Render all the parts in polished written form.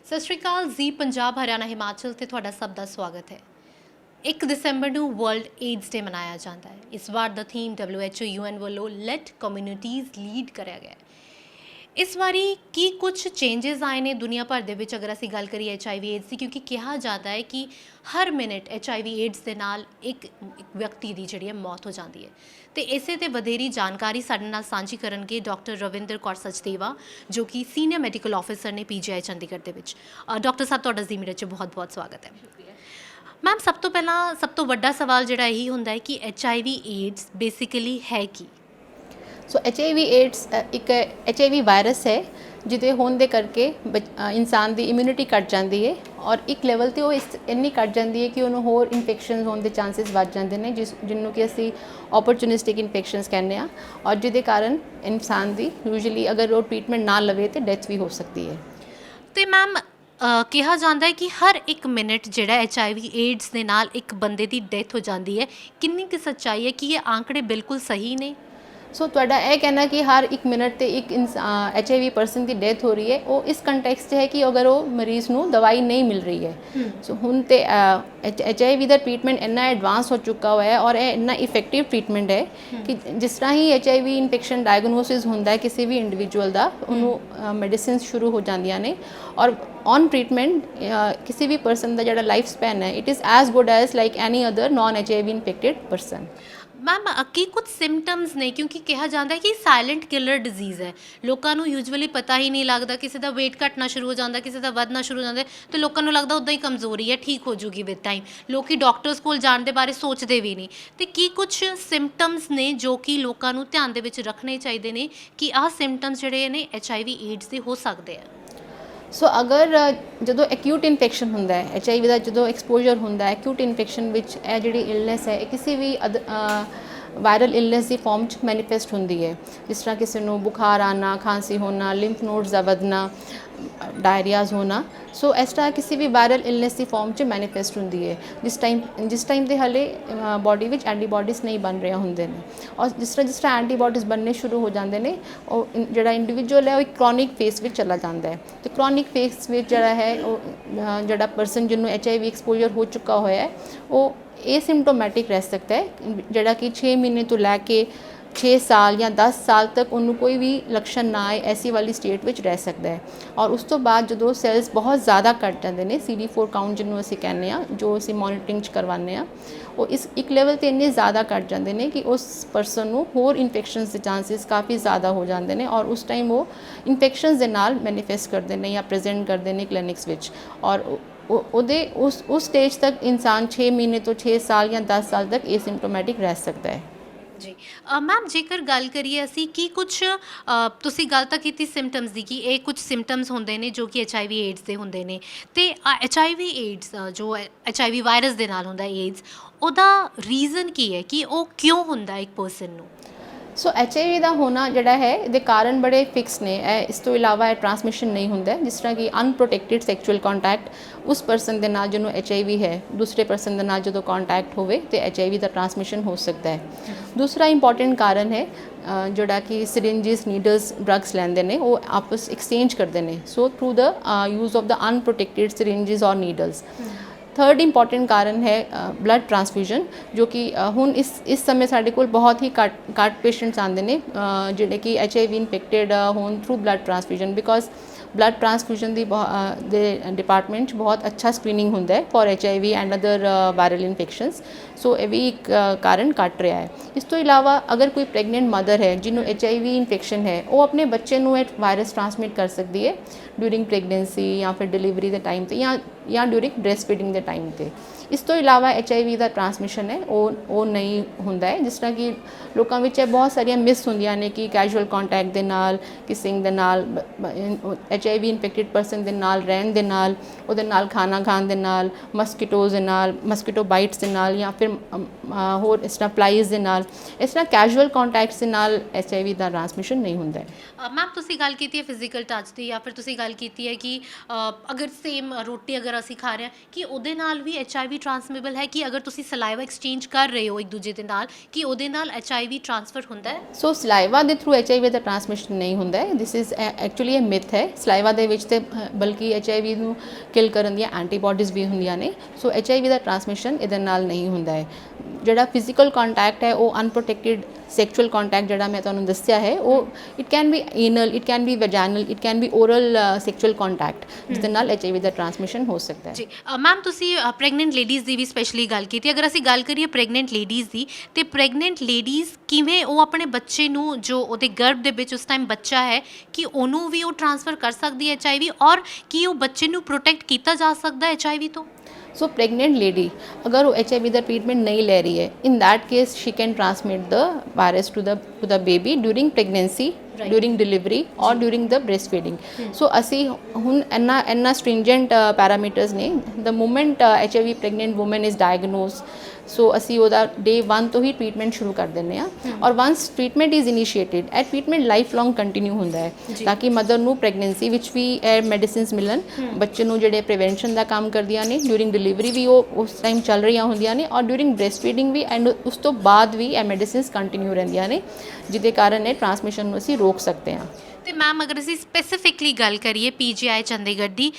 ਸਤਿ ਸ਼੍ਰੀ ਅਕਾਲ ਜੀ। ਪੰਜਾਬ ਹਰਿਆਣਾ ਹਿਮਾਚਲ ਤੇ ਤੁਹਾਡਾ ਸਭ ਦਾ ਸਵਾਗਤ ਹੈ। 1 ਦਸੰਬਰ ਨੂੰ ਵਰਲਡ ਏਡਜ਼ ਡੇ ਮਨਾਇਆ ਜਾਂਦਾ ਹੈ। ਇਸ ਵਾਰ ਦਾ ਥੀਮ WHO UN ਵੱਲੋਂ ਲੈਟ ਕਮਿਊਨਿਟੀਜ਼ ਲੀਡ ਕਰਿਆ ਗਿਆ ਹੈ। ਇਸ ਵਾਰੀ ਕੀ ਕੁਝ ਚੇਂਜਸ ਆਏ ਨੇ ਦੁਨੀਆ ਭਰ ਦੇ ਵਿੱਚ, ਅਗਰ ਅਸੀਂ ਗੱਲ ਕਰੀਏ HIV ਏਡਜ਼ ਦੀ, ਕਿਉਂਕਿ ਕਿਹਾ ਜਾਂਦਾ ਹੈ ਕਿ ਹਰ ਮਿੰਟ HIV ਏਡਜ਼ ਦੇ ਨਾਲ ਇੱਕ ਵਿਅਕਤੀ ਦੀ ਜਿਹੜੀ ਹੈ ਮੌਤ ਹੋ ਜਾਂਦੀ ਹੈ। ਤੇ ਇਸੇ ਤੇ ਵਧੇਰੀ ਜਾਣਕਾਰੀ ਸਾਡੇ ਨਾਲ ਸਾਂਝੀ ਕਰਨਗੇ ਡਾਕਟਰ ਰਵਿੰਦਰ ਕੌਰ ਸਚਦੇਵਾ, ਜੋ ਕਿ ਸੀਨੀਅਰ ਮੈਡੀਕਲ ਆਫਿਸਰ ਨੇ PGI ਚੰਡੀਗੜ੍ਹ ਦੇ ਵਿੱਚ। ਡਾਕਟਰ ਸਾਹਿਬ, ਤੁਹਾਡਾ ਜ਼ੀ ਮੀਡੀਆ 'ਚ ਬਹੁਤ ਬਹੁਤ ਸਵਾਗਤ ਹੈ। ਮੈਮ, ਸਭ ਤੋਂ ਪਹਿਲਾਂ ਸਭ ਤੋਂ ਵੱਡਾ ਸਵਾਲ ਜਿਹੜਾ ਇਹੀ ਹੁੰਦਾ ਹੈ ਕਿ HIV ਏਡਜ਼ ਬੇਸਿਕਲੀ ਹੈ ਕੀ? ਸੋ HIV ਏਡਸ ਇੱਕ HIV ਵਾਇਰਸ ਹੈ ਜਿਹਦੇ ਹੋਣ ਦੇ ਕਰਕੇ ਇਨਸਾਨ ਦੀ ਇਮਿਊਨਿਟੀ ਘੱਟ ਜਾਂਦੀ ਹੈ ਔਰ ਇੱਕ ਲੈਵਲ 'ਤੇ ਉਹ ਇੰਨੀ ਘੱਟ ਜਾਂਦੀ ਹੈ ਕਿ ਉਹਨੂੰ ਹੋਰ ਇਨਫੈਕਸ਼ਨ ਹੋਣ ਦੇ ਚਾਂਸਸ ਵੱਧ ਜਾਂਦੇ ਨੇ, ਜਿਹਨੂੰ ਕਿ ਅਸੀਂ ਓਪਰਚੁਨਿਸਟਿਕ ਇਨਫੈਕਸ਼ਨਸ ਕਹਿੰਦੇ ਹਾਂ, ਔਰ ਜਿਹਦੇ ਕਾਰਨ ਇਨਸਾਨ ਦੀ ਯੂਜੂਅਲੀ ਅਗਰ ਉਹ ਟ੍ਰੀਟਮੈਂਟ ਨਾ ਲਵੇ ਤਾਂ ਡੈਥ ਵੀ ਹੋ ਸਕਦੀ ਹੈ। ਤੇ ਮੈਮ, ਕਿਹਾ ਜਾਂਦਾ ਹੈ ਕਿ ਹਰ ਇੱਕ ਮਿੰਟ ਜਿਹੜਾ HIV ਏਡਜ਼ ਦੇ ਨਾਲ ਇੱਕ ਬੰਦੇ ਦੀ ਡੈਥ ਹੋ ਜਾਂਦੀ ਹੈ। ਕਿੰਨੀ ਕੁ ਸੱਚਾਈ ਹੈ ਕਿ ਇਹ ਆંકੜੇ ਬਿਲਕੁਲ ਸਹੀ ਨੇ? ਸੋ ਤੁਹਾਡਾ ਇਹ ਕਹਿਣਾ ਕਿ ਹਰ ਇੱਕ ਮਿੰਟ 'ਤੇ ਇੱਕ HIV ਪਰਸਨ ਦੀ ਡੈਥ ਹੋ ਰਹੀ ਹੈ, ਉਹ ਇਸ ਕੰਟੈਕਸਟ 'ਚ ਹੈ ਕਿ ਅਗਰ ਉਹ ਮਰੀਜ਼ ਨੂੰ ਦਵਾਈ ਨਹੀਂ ਮਿਲ ਰਹੀ ਹੈ। ਸੋ ਹੁਣ ਤੇ HIV ਦਾ ਟ੍ਰੀਟਮੈਂਟ ਇੰਨਾ ਐਡਵਾਂਸ ਹੋ ਚੁੱਕਾ ਹੋਇਆ ਹੈ ਔਰ ਇਹ ਇੰਨਾ ਇਫੈਕਟਿਵ ਟ੍ਰੀਟਮੈਂਟ ਹੈ ਕਿ ਜਿਸ ਤਰ੍ਹਾਂ ਹੀ HIV ਇਨਫੈਕਸ਼ਨ ਡਾਇਗਨੋਸਿਸ ਹੁੰਦਾ ਹੈ ਕਿਸੇ ਵੀ ਇੰਡੀਵਿਜੂਅਲ ਦਾ, ਉਹਨੂੰ ਮੈਡੀਸਿਨਸ ਸ਼ੁਰੂ ਹੋ ਜਾਂਦੀਆਂ ਨੇ ਔਰ ਔਨ ਟ੍ਰੀਟਮੈਂਟ ਕਿਸੇ ਵੀ ਪਰਸਨ ਦਾ ਜਿਹੜਾ ਲਾਈਫ ਸਪੈਨ ਹੈ, it is as good as like any other non HIV infected person. Ma'am, ਕੀ ਕੁਝ ਸਿੰਪਟਮਸ ਨੇ? ਕਿਉਂਕਿ ਕਿਹਾ ਜਾਂਦਾ ਹੈ ਕਿ ਸਾਇਲੈਂਟ ਕਿਲਰ ਡਿਜ਼ੀਜ਼ ਹੈ, ਲੋਕਾਂ ਨੂੰ ਯੂਜੂਅਲੀ ਪਤਾ ਹੀ ਨਹੀਂ ਲੱਗਦਾ। ਕਿਸੇ ਦਾ ਵੇਟ ਘਟਣਾ ਸ਼ੁਰੂ ਹੋ ਜਾਂਦਾ, ਕਿਸੇ ਦਾ ਵਧਣਾ ਸ਼ੁਰੂ ਹੋ ਜਾਂਦਾ, ਤੇ ਲੋਕਾਂ ਨੂੰ ਲੱਗਦਾ ਉੱਦਾਂ ਹੀ ਕਮਜ਼ੋਰੀ ਹੈ, ਠੀਕ ਹੋ ਜੂਗੀ ਵਿਦ ਟਾਈਮ। ਲੋਕੀ ਡਾਕਟਰਸ ਕੋਲ ਜਾਣ ਦੇ ਬਾਰੇ ਸੋਚਦੇ ਵੀ ਨਹੀਂ। ਤੇ ਕੀ ਕੁਝ ਸਿੰਪਟਮਸ ਨੇ ਜੋ ਕਿ ਲੋਕਾਂ ਨੂੰ ਧਿਆਨ ਦੇ ਵਿੱਚ ਰੱਖਣੇ ਚਾਹੀਦੇ ਨੇ ਕਿ ਆਹ ਸਿੰਪਟਮਸ ਜਿਹੜੇ ਨੇ HIV ਏਡਜ਼ ਦੇ ਹੋ ਸਕਦੇ ਆ? ਸੋ ਅਗਰ ਜਦੋਂ ਐਕਿਊਟ ਇਨਫੈਕਸ਼ਨ ਹੁੰਦਾ ਹੈ, HIV ਦਾ ਜਦੋਂ ਐਕਸਪੋਜ਼ਰ ਹੁੰਦਾ ਹੈ ਐਕਿਊਟ ਇਨਫੈਕਸ਼ਨ ਵਿੱਚ, ਇਹ ਜਿਹੜੀ ਇਲਨੈਸ ਹੈ ਇਹ ਕਿਸੇ ਵੀ ਵਾਇਰਲ ਇਲਨੈਸ ਦੀ ਫਾਰਮ 'ਚ ਮੈਨੀਫੈਸਟ ਹੁੰਦੀ ਹੈ। ਜਿਸ ਤਰ੍ਹਾਂ ਕਿਸੇ ਨੂੰ ਬੁਖਾਰ ਆਉਣਾ, ਖਾਂਸੀ ਹੋਣਾ, ਲਿੰਫ ਨੋਡਸ ਦਾ ਵਧਣਾ, ਡਾਇਰੀਆਜ਼ ਹੋਣਾ। ਸੋ ਇਸ ਤਰ੍ਹਾਂ ਕਿਸੇ ਵੀ ਵਾਇਰਲ ਇਲਨੈਸ ਦੀ ਫਾਰਮ 'ਚ ਮੈਨੀਫੈਸਟ ਹੁੰਦੀ ਹੈ ਜਿਸ ਟਾਈਮ ਦੇ ਹਾਲੇ ਬੋਡੀ ਵਿੱਚ ਐਂਟੀਬਾਡੀਜ਼ ਨਹੀਂ ਬਣ ਰਹੇ ਹੁੰਦੇ ਨੇ। ਔਰ ਜਿਸ ਤਰ੍ਹਾਂ ਐਂਟੀਬਾਡੀਜ਼ ਬਣਨੇ ਸ਼ੁਰੂ ਹੋ ਜਾਂਦੇ ਨੇ, ਉਹ ਜਿਹੜਾ ਇੰਡੀਵਿਜੂਅਲ ਹੈ ਉਹ ਇੱਕ ਕ੍ਰੋਨਿਕ ਫੇਸ ਵਿੱਚ ਚਲਾ ਜਾਂਦਾ ਹੈ। ਅਤੇ ਕ੍ਰੋਨਿਕ ਫੇਸ ਵਿੱਚ ਜਿਹੜਾ ਹੈ ਉਹ ਜਿਹੜਾ ਪਰਸਨ ਜਿਹਨੂੰ HIV ਐਕਸਪੋਜ਼ਰ ਹੋ ਚੁੱਕਾ ਹੋਇਆ ਹੈ, ਉਹ एसिम्प्टोमैटिक रह सकता है, ਜਿਹੜਾ ਕਿ 6 ਮਹੀਨੇ ਤੋਂ ਲੈ ਕੇ 6 ਸਾਲ ਜਾਂ 10 ਸਾਲ ਤੱਕ ਉਹਨੂੰ ਕੋਈ ਵੀ ਲੱਛਣ ਨਾ ਆਏ, ਐਸੀ ਵਾਲੀ ਸਟੇਟ ਵਿੱਚ ਰਹਿ ਸਕਦਾ ਹੈ। ਔਰ ਉਸ ਤੋਂ ਬਾਅਦ ਜਦੋਂ ਸੈਲਸ ਬਹੁਤ ਜ਼ਿਆਦਾ ਘੱਟ ਜਾਂਦੇ ਨੇ, CD4 ਕਾਊਂਟ ਜਿਹਨੂੰ ਅਸੀਂ ਕਹਿੰਦੇ ਹਾਂ, ਜੋ ਅਸੀਂ ਮੋਨੀਟਰਿੰਗ 'ਚ ਕਰਵਾਉਂਦੇ ਹਾਂ, ਉਹ ਇਸ ਇੱਕ ਲੈਵਲ 'ਤੇ ਇੰਨੇ ਜ਼ਿਆਦਾ ਘੱਟ ਜਾਂਦੇ ਨੇ ਕਿ ਉਸ ਪਰਸਨ ਨੂੰ ਹੋਰ ਇਨਫੈਕਸ਼ਨਸ ਦੇ ਚਾਂਸਿਸ ਕਾਫੀ ਜ਼ਿਆਦਾ ਹੋ ਜਾਂਦੇ ਨੇ ਔਰ ਉਸ ਟਾਈਮ ਉਹ ਇਨਫੈਕਸ਼ਨਸ ਦੇ ਨਾਲ ਮੈਨੀਫੈਸਟ ਕਰਦੇ ਨੇ ਜਾਂ ਪ੍ਰੈਜ਼ੈਂਟ ਕਰਦੇ ਨੇ ਕਲੀਨਿਕਸ ਵਿੱਚ। ਔਰ ਉਹਦੇ ਉਸ ਸਟੇਜ ਤੱਕ ਇਨਸਾਨ 6 ਮਹੀਨੇ ਤੋਂ 6 ਸਾਲ ਜਾਂ 10 ਸਾਲ ਤੱਕ ਏਸਿਮਟੋਮੈਟਿਕ ਰਹਿ ਸਕਦਾ ਹੈ। ਜੀ ਮੈਮ, ਜੇਕਰ ਗੱਲ ਕਰੀਏ ਅਸੀਂ ਕਿ ਕੁਝ ਤੁਸੀਂ ਗੱਲ ਤਾਂ ਕੀਤੀ ਸਿੰਪਟਮਸ ਦੀ ਕਿ ਇਹ ਕੁਝ ਸਿੰਪਟਮਸ ਹੁੰਦੇ ਨੇ ਜੋ ਕਿ HIV ਏਡਜ਼ ਦੇ ਹੁੰਦੇ ਨੇ, ਅਤੇ HIV ਏਡਜ਼ ਜੋ HIV ਵਾਇਰਸ ਦੇ ਨਾਲ ਹੁੰਦਾ ਏਡਜ਼, ਉਹਦਾ ਰੀਜ਼ਨ ਕੀ ਹੈ ਕਿ ਉਹ ਕਿਉਂ ਹੁੰਦਾ ਇੱਕ ਪਰਸਨ ਨੂੰ? ਸੋ HIV ਦਾ ਹੋਣਾ ਜਿਹੜਾ ਹੈ ਇਹਦੇ ਕਾਰਨ ਬੜੇ ਫਿਕਸ ਨੇ। ਇਸ ਤੋਂ ਇਲਾਵਾ ਇਹ ਟਰਾਂਸਮਿਸ਼ਨ ਨਹੀਂ ਹੁੰਦਾ। ਜਿਸ ਤਰ੍ਹਾਂ ਕਿ ਅਨਪ੍ਰੋਟੈਕਟਿਡ ਸੈਕਚੁਅਲ ਕੰਟੈਕਟ, ਉਸ ਪਰਸਨ ਦੇ ਨਾਲ ਜਿਹਨੂੰ HIV ਹੈ, ਦੂਸਰੇ ਪਰਸਨ ਦੇ ਨਾਲ ਜਦੋਂ ਕੰਟੈਕਟ ਹੋਵੇ ਤੇ HIV ਦਾ ਟਰਾਂਸਮਿਸ਼ਨ ਹੋ ਸਕਦਾ ਹੈ। ਦੂਸਰਾ ਇੰਪੋਰਟੈਂਟ ਕਾਰਨ ਹੈ ਜਿਹੜਾ ਕਿ ਸਿਰਿੰਜਸ, ਨੀਡਲਸ, ਡਰੱਗਸ ਲੈਂਦੇ ਨੇ, ਉਹ ਆਪਸ ਐਕਸਚੇਂਜ ਕਰਦੇ ਨੇ, so through the use of the unprotected syringes ਔਰ ਨੀਡਲਸ। ਥਰਡ ਇੰਪੋਰਟੈਂਟ ਕਾਰਨ ਹੈ ਬਲੱਡ ਟਰਾਂਸਫਿਊਜ਼ਨ, ਜੋ ਕਿ ਹੁਣ ਇਸ ਸਮੇਂ ਸਾਡੇ ਕੋਲ ਬਹੁਤ ਹੀ ਘੱਟ ਪੇਸ਼ੈਂਟਸ ਆਉਂਦੇ ਨੇ ਜਿਹੜੇ ਕਿ HIV ਇਨਫੈਕਟਿਡ ਹੋਣ through blood transfusion, because blood transfusion ਦੀ ਡਿਪਾਰਟਮੈਂਟ 'ਚ ਬਹੁਤ ਅੱਛਾ ਸਕਰੀਨਿੰਗ ਹੁੰਦਾ ਹੈ for HIV and other viral infections. So ਇਹ ਵੀ ਇੱਕ ਕਾਰਨ ਘੱਟ ਰਿਹਾ ਹੈ। ਇਸ ਤੋਂ ਇਲਾਵਾ ਅਗਰ ਕੋਈ ਪ੍ਰੈਗਨੈਂਟ ਮਦਰ ਹੈ ਜਿਹਨੂੰ HIV ਇਨਫੈਕਸ਼ਨ ਹੈ, ਉਹ ਆਪਣੇ ਬੱਚੇ ਨੂੰ ਇਹ ਵਾਇਰਸ ਟਰਾਂਸਮਿਟ ਕਰ ਸਕਦੀ ਹੈ ਡਿਊਰਿੰਗ ਪ੍ਰੈਗਨੈਂਸੀ ਜਾਂ ਫਿਰ ਡਿਲੀਵਰੀ ਦੇ ਟਾਈਮ 'ਤੇ ਜਾਂ ਡਿਊਰਿੰਗ ਬ੍ਰੈਸਟ ਫੀਡਿੰਗ ਦੇ ਟਾਈਮ 'ਤੇ। ਇਸ ਤੋਂ ਇਲਾਵਾ HIV ਦਾ ਟਰਾਂਸਮਿਸ਼ਨ ਹੈ ਉਹ ਨਹੀਂ ਹੁੰਦਾ ਹੈ। ਜਿਸ ਤਰ੍ਹਾਂ ਕਿ ਲੋਕਾਂ ਵਿੱਚ ਇਹ ਬਹੁਤ ਸਾਰੀਆਂ ਮਿਸ ਹੁੰਦੀਆਂ ਨੇ ਕਿ ਕੈਜੂਅਲ ਕੰਟੈਕਟ ਦੇ ਨਾਲ, ਕਿਸਿੰਗ ਦੇ ਨਾਲ, HIV ਇਨਫੈਕਟਿਡ ਪਰਸਨ ਦੇ ਨਾਲ ਰਹਿਣ ਦੇ ਨਾਲ, ਉਹਦੇ ਨਾਲ ਖਾਣਾ ਖਾਣ ਦੇ ਨਾਲ, ਮਸਕੀਟੋਜ਼ ਦੇ ਨਾਲ, ਮਸਕੀਟੋ ਬਾਈਟਸ ਦੇ ਨਾਲ, ਜਾਂ ਫਿਰ ਹੋਰ ਇਸ ਤਰ੍ਹਾਂ ਫਲਾਈਜ਼ ਦੇ ਨਾਲ, ਇਸ ਤਰ੍ਹਾਂ ਕੈਜੂਅਲ ਕੰਟੈਕਟਸ ਦੇ ਨਾਲ HIV ਦਾ ਟਰਾਂਸਮਿਸ਼ਨ ਨਹੀਂ ਹੁੰਦਾ ਹੈ। ਮੈਮ, ਤੁਸੀਂ ਗੱਲ ਕੀਤੀ ਹੈ ਫਿਜ਼ੀਕਲ ਟੱਚ ਦੀ, ਜਾਂ ਫਿਰ ਤੁਸੀਂ ਗੱਲ ਕੀਤੀ ਹੈ ਕਿ ਅਗਰ ਸੇਮ ਰੋਟੀ ਅਗਰ ਅਸੀਂ ਖਾ ਰਹੇ ਹਾਂ ਕਿ ਉਹਦੇ ਨਾਲ ਵੀ HIV ਟਰਾਂਸਮਿਬਲ ਹੈ, ਕਿ ਅਗਰ ਤੁਸੀਂ ਸਲਾਈਵਾ ਐਕਸਚੇਂਜ ਕਰ ਰਹੇ ਹੋ ਇੱਕ ਦੂਜੇ ਦੇ ਨਾਲ ਕਿ ਉਹਦੇ ਨਾਲ HIV ਟਰਾਂਸਫਰ ਹੁੰਦਾ ਹੈ? ਸੋ ਸਲਾਈਵਾ ਦੇ ਥਰੂ HIV ਦਾ ਟਰਾਂਸਮਿਸ਼ਨ ਨਹੀਂ ਹੁੰਦਾ ਹੈ। ਦਿਸ ਇਜ਼ ਐਕਚੁਅਲੀ ਅ ਮਿਥ ਹੈ। ਸਲਾਈਵਾ ਦੇ ਵਿੱਚ ਤੇ ਬਲਕਿ HIV ਨੂੰ ਕਿਲ ਕਰਨ ਦੀਆਂ ਐਂਟੀਬਾਡੀਜ਼ ਵੀ ਹੁੰਦੀਆਂ ਨੇ। ਸੋ HIV ਦਾ ਟ੍ਰਾਂਸਮਿਸ਼ਨ ਇਹਦੇ ਨਾਲ ਨਹੀਂ ਹੁੰਦਾ ਹੈ। ਜਿਹੜਾ ਫਿਜ਼ੀਕਲ ਕੰਟੈਕਟ ਹੈ ਉਹ ਅਨਪ੍ਰੋਟੈਕਟਿਡ ਸੈਕਚੁਅਲ ਕੰਟੈਕਟ ਜਿਹੜਾ ਮੈਂ ਤੁਹਾਨੂੰ ਦੱਸਿਆ ਹੈ ਉਹ it can be anal, it can be vaginal, it can be oral sexual contact, ਜਿਸ ਦੇ ਨਾਲ HIV ਦਾ ਟ੍ਰਾਂਸਮਿਸ਼ਨ ਹੋ ਸਕਦਾ ਹੈ। ਜੀ ਮੈਮ, ਤੁਸੀਂ ਪ੍ਰੈਗਨੈਂਟ ਲੇਡੀਜ਼ ਦੀ ਵੀ ਸਪੈਸ਼ਲੀ ਗੱਲ ਕੀਤੀ। ਅਗਰ ਅਸੀਂ ਗੱਲ ਕਰੀਏ ਪ੍ਰੈਗਨੈਂਟ ਲੇਡੀਜ਼ ਦੀ, ਤੇ ਪ੍ਰੈਗਨੈਂਟ ਲੇਡੀਜ਼ ਕਿਵੇਂ ਉਹ ਆਪਣੇ ਬੱਚੇ ਨੂੰ, ਜੋ ਉਹਦੇ ਗਰਭ ਦੇ ਵਿੱਚ ਉਸ ਟਾਈਮ ਬੱਚਾ ਹੈ, ਕਿ ਉਹਨੂੰ ਵੀ ਉਹ ਟ੍ਰਾਂਸਫਰ ਕਰ ਸਕਦੀ ਹੈ HIV, ਔਰ ਕੀ ਉਹ ਬੱਚੇ ਨੂੰ ਪ੍ਰੋਟੈਕਟ ਕੀਤਾ ਜਾ ਸਕਦਾ ਹੈ HIV ਤੋਂ? सो प्रेगनेंट लेडी अगर वो HIV का ट्रीटमेंट नहीं ले रही है, in that case she can transmit the virus to the baby during pregnancy, during delivery और during the breast feeding. So असी हुण इन्ना स्ट्रिंजेंट पैरामीटर्स ने the moment HIV pregnant woman is diagnose, so असी ਉਹਦਾ डे 1 ਤੋਂ ਹੀ treatment शुरू कर ਦਿੰਦੇ ਆ। ਔਰ ਵਨਸ ट्रीटमेंट इज़ इनिशिएटेड ਇਹ ट्रीटमेंट लाइफ लॉन्ग कंटिन्यू ਹੁੰਦਾ ਹੈ, ਤਾਂ ਕਿ ਮਦਰ ਨੂੰ ਪ੍ਰੈਗਨੈਂਸੀ ਵਿੱਚ ਵੀ ਇਹ ਮੈਡੀਸਿਨਸ ਮਿਲਣ, ਬੱਚੇ ਨੂੰ ਜਿਹੜੇ ਪ੍ਰੀਵੈਂਸ਼ਨ ਦਾ ਕੰਮ ਕਰਦੀਆਂ ਨੇ, ਡਿਊਰਿੰਗ ਡਿਲੀਵਰੀ ਵੀ ਉਹ ਉਸ ਟਾਈਮ ਚੱਲ ਰਹੀਆਂ ਹੁੰਦੀਆਂ ਨੇ, ਔਰ ਡਿਊਰਿੰਗ ਬ੍ਰੈਸਟ ਫੀਡਿੰਗ ਵੀ, ਐਂਡ ਉਸ ਤੋਂ ਬਾਅਦ ਵੀ ਇਹ ਮੈਡੀਸਿਨਸ ਕੰਟੀਨਿਊ ਰਹਿੰਦੀਆਂ ਨੇ, ਜਿਹਦੇ ਕਾਰਨ ਇਹ ਟ੍ਰਾਂਸਮਿਸ਼ਨ ਨੂੰ ਅਸੀਂ ਰੋਕ ਸਕਦੇ ਹਾਂ। ਤੇ ਮੈਮ, ਅਗਰ ਅਸੀਂ ਸਪੈਸੀਫਿਕਲੀ ਗੱਲ ਕਰੀਏ PGI ਚੰਡੀਗੜ੍ਹ ਦੀ,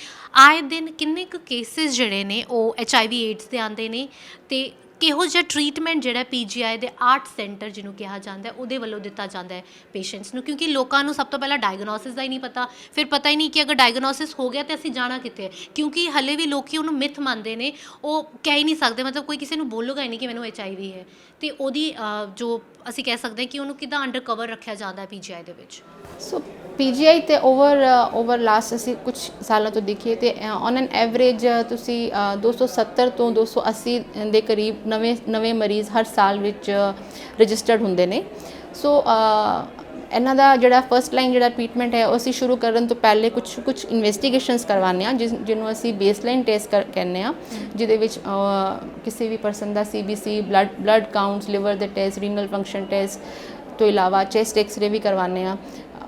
ਆਏ ਦਿਨ ਕਿੰਨੇ ਕੁ ਕੇਸਿਸ ਜਿਹੜੇ ਨੇ ਉਹ HIV AIDS ਦੇ ਆਉਂਦੇ ਨੇ, ਤੇ ਕਿਹੋ ਜਿਹਾ ਟਰੀਟਮੈਂਟ ਜਿਹੜਾ PGI ਦੇ ਆਰਟ ਸੈਂਟਰ ਜਿਹਨੂੰ ਕਿਹਾ ਜਾਂਦਾ ਉਹਦੇ ਵੱਲੋਂ ਦਿੱਤਾ ਜਾਂਦਾ ਹੈ ਪੇਸ਼ੈਂਟਸ ਨੂੰ? ਕਿਉਂਕਿ ਲੋਕਾਂ ਨੂੰ ਸਭ ਤੋਂ ਪਹਿਲਾਂ ਡਾਇਗਨੋਸਿਸ ਦਾ ਹੀ ਨਹੀਂ ਪਤਾ, ਫਿਰ ਪਤਾ ਹੀ ਨਹੀਂ ਕਿ ਅਗਰ ਡਾਇਗਨੋਸਿਸ ਹੋ ਗਿਆ ਤਾਂ ਅਸੀਂ ਜਾਣਾ ਕਿੱਥੇ ਹੈ, ਕਿਉਂਕਿ ਹਲੇ ਵੀ ਲੋਕੀ ਉਹਨੂੰ ਮਿਥ ਮੰਨਦੇ ਨੇ, ਉਹ ਕਹਿ ਹੀ ਨਹੀਂ ਸਕਦੇ, ਮਤਲਬ ਕੋਈ ਕਿਸੇ ਨੂੰ ਬੋਲੂਗਾ ਹੀ ਨਹੀਂ ਕਿ ਮੈਨੂੰ HIV ਹੈ, ਤੇ ਉਹਦੀ ਜੋ ਅਸੀਂ ਕਹਿ ਸਕਦੇ ਹਾਂ ਕਿ ਉਹਨੂੰ ਕਿੱਦਾਂ ਅੰਡਰ ਕਵਰ ਰੱਖਿਆ ਜਾਂਦਾ ਹੈ PGI ਦੇ ਵਿੱਚ। ਸੋ PGI ਤੇ ਓਵਰ ਲਾਸਟ ਅਸੀਂ ਕੁਝ ਸਾਲਾਂ ਤੋਂ ਦੇਖੀਏ ਤੇ ਔਨ ਐਨ ਐਵਰੇਜ ਤੁਸੀਂ 270 ਤੋਂ 280 ਦੇ ਕਰੀਬ ਨਵੇਂ ਮਰੀਜ਼ ਹਰ ਸਾਲ ਵਿੱਚ ਰਜਿਸਟਰਡ ਹੁੰਦੇ ਨੇ। ਸੋ ਇਹਨਾਂ ਦਾ ਜਿਹੜਾ ਫਸਟ ਲਾਈਨ ਜਿਹੜਾ ਟ੍ਰੀਟਮੈਂਟ ਹੈ ਉਹ ਅਸੀਂ ਸ਼ੁਰੂ ਕਰਨ ਤੋਂ ਪਹਿਲੇ ਕੁਝ ਇਨਵੈਸਟੀਗੇਸ਼ਨਸ ਕਰਵਾਉਂਦੇ ਹਾਂ, ਜਿਹਨੂੰ ਅਸੀਂ ਬੇਸਲਾਈਨ ਟੈਸਟ ਕਹਿੰਦੇ ਹਾਂ, ਜਿਹਦੇ ਵਿੱਚ ਕਿਸੇ ਵੀ ਪਰਸਨ ਦਾ CBC, ਬਲੱਡ ਕਾਊਂਟਸ, ਲਿਵਰ ਦੇ ਟੈਸਟ, ਰੀਨਲ ਫੰਕਸ਼ਨ ਟੈਸਟ ਤੋਂ ਇਲਾਵਾ ਚੈਸਟ ਐਕਸਰੇ ਵੀ ਕਰਵਾਉਂਦੇ ਹਾਂ।